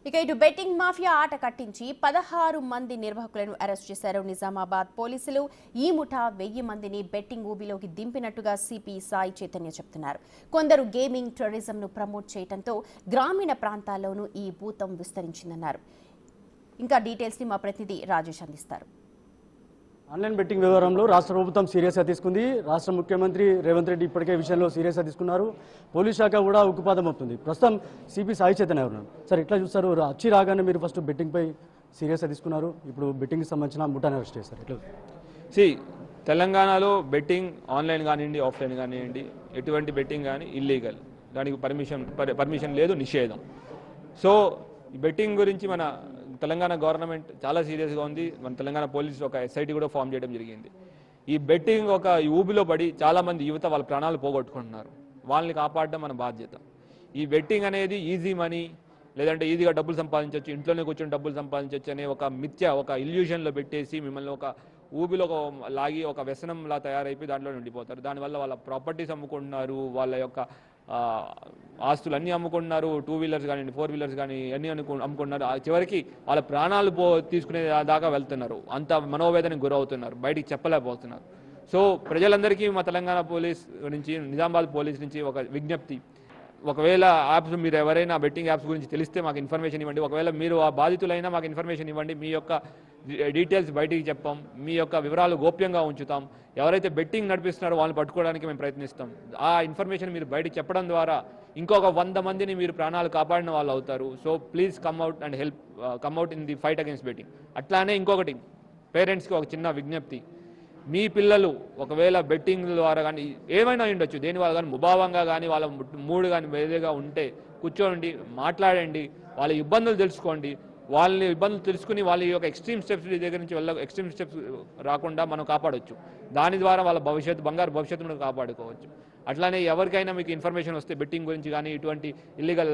ఇక ఇటు betting mafia ఆట కట్టించి 16 మంది నిర్వాహకులను అరెస్ట్ చేశారు నిజామాబాద్ పోలీసులు. ఈ ముఠా 1000 మందిని బెట్టింగ్ ఊబిలోకి దింపినట్టుగా సిపి సాయి చైతన్య చెప్తున్నారు. కొందరు గేమింగ్ టూరిజంను ప్రమోట్ చేయడంతో గ్రామీణ ప్రాంతాల్లోనూ ఈ భూతం విస్తరించిందన్నారు. ఇంకా డీటెయిల్స్ ని మా ప్రతినిధి రాజేష్ అందిస్తారు. ఆన్లైన్ బెట్టింగ్ వ్యవహారంలో రాష్ట్ర ప్రభుత్వం సీరియస్గా తీసుకుంది. రాష్ట్ర ముఖ్యమంత్రి రేవంత్ రెడ్డి ఇప్పటికే విషయంలో సీరియస్గా తీసుకున్నారు. పోలీస్ శాఖ కూడా ఉక్కుపాదం అవుతుంది. ప్రస్తుతం సిపి సాయి చైతన్య ఉన్నారు. సార్, ఇట్లా చూస్తారు, వచ్చి రాగానే మీరు ఫస్ట్ బెట్టింగ్ పై సీరియస్గా తీసుకున్నారు. ఇప్పుడు బెట్టింగ్కి సంబంధించిన ముఠాను అరెస్ట్ చేస్తారు. ఇట్లా తెలంగాణలో బెట్టింగ్ ఆన్లైన్ కానివ్వండి, ఆఫ్లైన్ కానివ్వండి, ఎటువంటి బెట్టింగ్ కానీ ఇల్లీగల్, దానికి పర్మిషన్ లేదు, నిషేధం. సో ఈ బెట్టింగ్ గురించి మన తెలంగాణ గవర్నమెంట్ చాలా సీరియస్గా ఉంది. మన తెలంగాణ పోలీసులు ఒక ఎస్ఐటీ కూడా ఫామ్ చేయడం జరిగింది. ఈ బెట్టింగ్ ఒక ఊబిలో పడి చాలామంది యువత వాళ్ళ ప్రాణాలు పోగొట్టుకుంటున్నారు. వాళ్ళని కాపాడడం మన బాధ్యత. ఈ బెట్టింగ్ అనేది ఈజీ మనీ, లేదంటే ఈజీగా డబ్బులు సంపాదించవచ్చు, ఇంట్లోనే కూర్చొని డబ్బులు సంపాదించవచ్చు అనే ఒక మిథ్య, ఒక ఇల్యూషన్లో పెట్టేసి మిమ్మల్ని ఒక ఊబిలో లాగి ఒక వ్యసనంలా తయారైపోయి దాంట్లో ఉండిపోతారు. దానివల్ల వాళ్ళ ప్రాపర్టీస్ అమ్ముకుంటున్నారు, వాళ్ళ యొక్క ఆస్తులు అన్నీ అమ్ముకుంటున్నారు, 2 వీలర్స్ కానీ 4 వీలర్స్ కానీ అన్నీ అమ్ముకుంటున్నారు. చివరికి వాళ్ళ ప్రాణాలు తీసుకునే దాకా వెళ్తున్నారు. అంత మనోవేదనకు గురవుతున్నారు, బయటికి చెప్పలేకపోతున్నారు. సో ప్రజలందరికీ మా తెలంగాణ పోలీస్ నుంచి, నిజామాబాద్ పోలీస్ నుంచి ఒక విజ్ఞప్తి. ఒకవేళ యాప్స్ మీరు ఎవరైనా బెట్టింగ్ యాప్స్ గురించి తెలిస్తే మాకు ఇన్ఫర్మేషన్ ఇవ్వండి. ఒకవేళ మీరు ఆ బాధితులైనా మాకు ఇన్ఫర్మేషన్ ఇవ్వండి. మీ యొక్క డీటెయిల్స్ బయటికి చెప్పాం, మీ యొక్క వివరాలు గోప్యంగా ఉంచుతాం. ఎవరైతే బెట్టింగ్ నడిపిస్తున్నారో వాళ్ళని పట్టుకోవడానికి మేము ప్రయత్నిస్తాం. ఆ ఇన్ఫర్మేషన్ మీరు బయటికి చెప్పడం ద్వారా ఇంకొక 100 మందిని మీరు ప్రాణాలు కాపాడిన వాళ్ళు అవుతారు. So please come out in the fight against betting. అట్లానే ఇంకొకటి, పేరెంట్స్కి ఒక చిన్న విజ్ఞప్తి. మీ పిల్లలు ఒకవేళ బెట్టింగ్ ద్వారా కానీ ఏమైనా ఉండొచ్చు, దేని వల్ల కానీ ముభావంగా కానీ వాళ్ళ మూడు కానీ వేరేగా ఉంటే కూర్చోండి, మాట్లాడండి, వాళ్ళ ఇబ్బందులు తెలుసుకోండి. వాళ్ళని ఇబ్బందులు తెలుసుకుని వాళ్ళ యొక్క ఎక్స్ట్రీమ్ స్టెప్స్ దగ్గర నుంచి ఎక్స్ట్రీమ్ స్టెప్స్ రాకుండా మనం కాపాడవచ్చు. దాని ద్వారా వాళ్ళ బంగారు భవిష్యత్తును కాపాడుకోవచ్చు. అట్లానే ఎవరికైనా మీకు ఇన్ఫర్మేషన్ వస్తే బెట్టింగ్ గురించి కానీ ఇటువంటి ఇల్లీగల్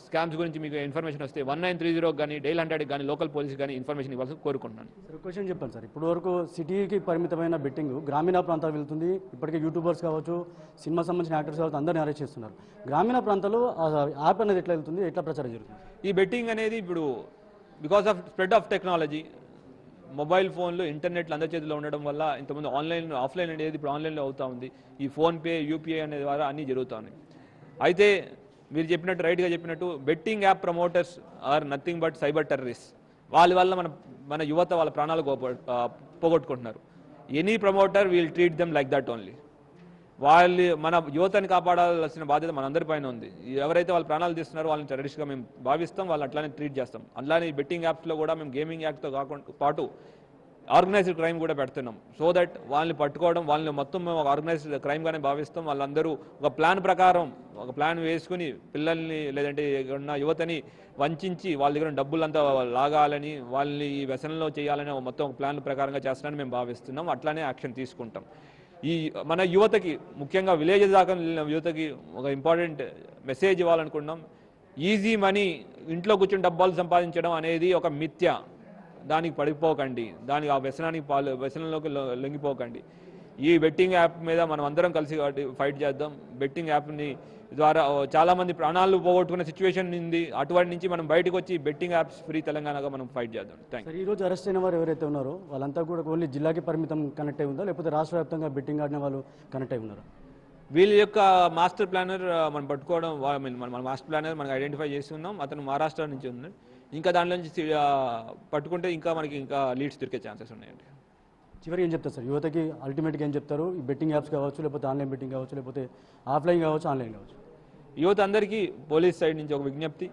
స్కామ్స్ గురించి మీకు ఇన్ఫర్మేషన్ వస్తే 1930 కానీ డైల్ 100 కానీ లోకల్ పోలీస్ కానీ ఇన్ఫర్మేషన్ ఇవ్వాల్సి కోరుకుంటున్నాను. సార్, క్వశ్చన్ చెప్పండి సార్. ఇప్పుడు వరకు సిటీకి పరిమితమైన బెట్టింగ్ గ్రామీణ ప్రాంతాలకు వెళ్తుంది. ఇప్పటికే యూట్యూబర్స్ కావచ్చు, సినిమా సంబంధించిన యాక్టర్స్ కావచ్చు, అందరినీ అరెస్ట్ చేస్తున్నారు. గ్రామీణ ప్రాంతాల్లో యాప్ అనేది ఎట్లా వెళ్తుంది, ఎట్లా ప్రచారం జరుగుతుంది? ఈ బెట్టింగ్ అనేది ఇప్పుడు because of spread of technology, mobile ఫోన్లు, ఇంటర్నెట్లు అందరి చేతిలో ఉండడం వల్ల ఇంతకుముందు ఆఫ్లైన్ అనేది ఇప్పుడు ఆన్లైన్లో అవుతూ ఉంది. ఈ ఫోన్పే, యూపీఐ అనే ద్వారా అన్నీ జరుగుతూ ఉన్నాయి. అయితే మీరు చెప్పినట్టు, రైట్గా చెప్పినట్టు, betting app promoters are nothing but cyber terrorist. వాళ్ళ వల్ల మన యువత వాళ్ళ ప్రాణాలు పోగొట్టుకుంటున్నారు. Any promoter will treat them like that only. మన యువతని కాపాడాల్సిన బాధ్యత మనందరిపైన ఉంది. ఎవరైతే వాళ్ళ ప్రాణాలు తీస్తున్నారో వాళ్ళని టెర్రరిస్ట్గా మేము భావిస్తాం, వాళ్ళు అట్లానే ట్రీట్ చేస్తాం. అట్లానే ఈ బెట్టింగ్ యాప్స్లో కూడా మేము గేమింగ్ యాప్తో పాటు ఆర్గనైజ్డ్ క్రైమ్ కూడా పెడుతున్నాం. సో దట్ వాళ్ళని పట్టుకోవడం, వాళ్ళని మొత్తం మేము ఒక ఆర్గనైజ్డ్ క్రైమ్గానే భావిస్తాం. వాళ్ళందరూ ఒక ప్లాన్ ప్రకారం ఒక ప్లాన్ వేసుకుని పిల్లల్ని లేదంటే ఉన్న యువతని వంచి వాళ్ళ దగ్గర డబ్బులంతా లాగాలని, వాళ్ళని ఈ వ్యసనంలో చేయాలని మొత్తం ఒక ప్లాన్ ప్రకారంగా చేస్తానని మేము భావిస్తున్నాం. అట్లానే యాక్షన్ తీసుకుంటాం. ఈ మన యువతకి, ముఖ్యంగా విలేజ్ దాకా వెళ్ళిన యువతకి ఒక ఇంపార్టెంట్ మెసేజ్ ఇవ్వాలనుకున్నాం. ఈజీ మనీ, ఇంట్లో కూర్చొని డబ్బాలు సంపాదించడం అనేది ఒక మిథ్య. దానికి పడిపోకండి, దానికి ఆ వ్యసనంలోకి లొంగిపోకండి. ఈ బెట్టింగ్ యాప్ మీద మనం అందరం కలిసి ఫైట్ చేద్దాం. బెట్టింగ్ యాప్ని ద్వారా చాలామంది ప్రాణాలు పోగొట్టుకునే సిచ్యువేషన్ ఉంది. అటువంటి నుంచి మనం బయటకు వచ్చి బెట్టింగ్ యాప్స్ ఫ్రీ తెలంగాణగా మనం ఫైట్ చేద్దాం. Thank you. ఈ రోజు అరెస్ట్ అయిన వారు ఎవరైతే ఉన్నారో వాళ్ళంతా కూడా ఓన్లీ జిల్లాకి పరిమితం కనెక్ట్ అయి ఉందా, లేకపోతే రాష్ట్ర వ్యాప్తంగా బెట్టింగ్ ఆడిన వాళ్ళు కనెక్ట్ అయి ఉన్నారా? వీళ్ళ యొక్క మాస్టర్ ప్లానర్ మనం పట్టుకోవడం, మన మాస్టర్ ప్లానర్ మనకు ఐడెంటిఫై చేసి ఉన్నాం. అతను మహారాష్ట్ర నుంచి ఉన్నాడు. ఇంకా దానిలో నుంచి పట్టుకుంటే మనకి ఇంకా లీడ్స్ దొరికే ఛాన్సెస్ ఉన్నాయండి. చివరికి ఏం చెప్తారు సార్ యువతకి? అల్టిమేట్గా ఏం చెప్తారు? ఈ బెట్టింగ్ యాప్స్ కావచ్చు, లేకపోతే ఆన్లైన్ బెట్టింగ్ కావచ్చు, లేకపోతే ఆఫ్లైన్ కావచ్చు, ఆన్లైన్ కావచ్చు, యువత అందరికీ పోలీస్ సైడ్ నుంచి ఒక విజ్ఞప్తి.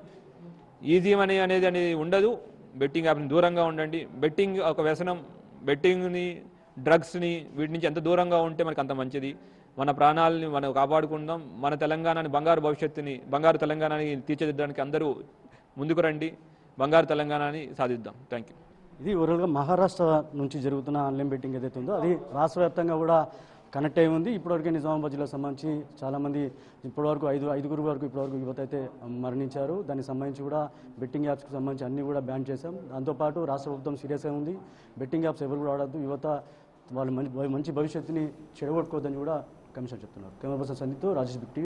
ఈజీ మనీ అనేది ఉండదు. బెట్టింగ్ యాప్ని దూరంగా ఉండండి. బెట్టింగ్ ఒక వ్యసనం. బెట్టింగ్ని, డ్రగ్స్ని, వీటి నుంచి ఎంత దూరంగా ఉంటే మనకు అంత మంచిది. మన ప్రాణాలని మనం కాపాడుకుందాం. మన తెలంగాణని, బంగారు తెలంగాణని తీర్చిదిద్దడానికి అందరూ ముందుకు రండి. బంగారు తెలంగాణని సాధిద్దాం. Thank you. ఇది ఓవరాల్గా మహారాష్ట్ర నుంచి జరుగుతున్న ఆన్లైన్ బెట్టింగ్ ఏదైతే ఉందో అది రాష్ట్ర వ్యాప్తంగా కూడా కనెక్ట్ అయి ఉంది. ఇప్పటివరకు నిజామాబాద్ జిల్లాకు సంబంధించి చాలామంది, ఇప్పటివరకు ఐదుగురు వరకు ఇప్పటివరకు యువత అయితే మరణించారు. దానికి సంబంధించి కూడా బెట్టింగ్ యాప్స్కి సంబంధించి అన్నీ కూడా బ్యాన్ చేశాం. దాంతోపాటు రాష్ట్ర ప్రభుత్వం సీరియస్గా ఉంది. బెట్టింగ్ యాప్స్ ఎవరు కూడా ఆడద్దు, యువత వాళ్ళు మంచి భవిష్యత్తుని చెడగొట్టుకోవద్దని కూడా కమిషన్ చెప్తున్నారు. కెమెరా పర్సన్ సందీప్తో రాజేష్ బిగ్ టీవీ.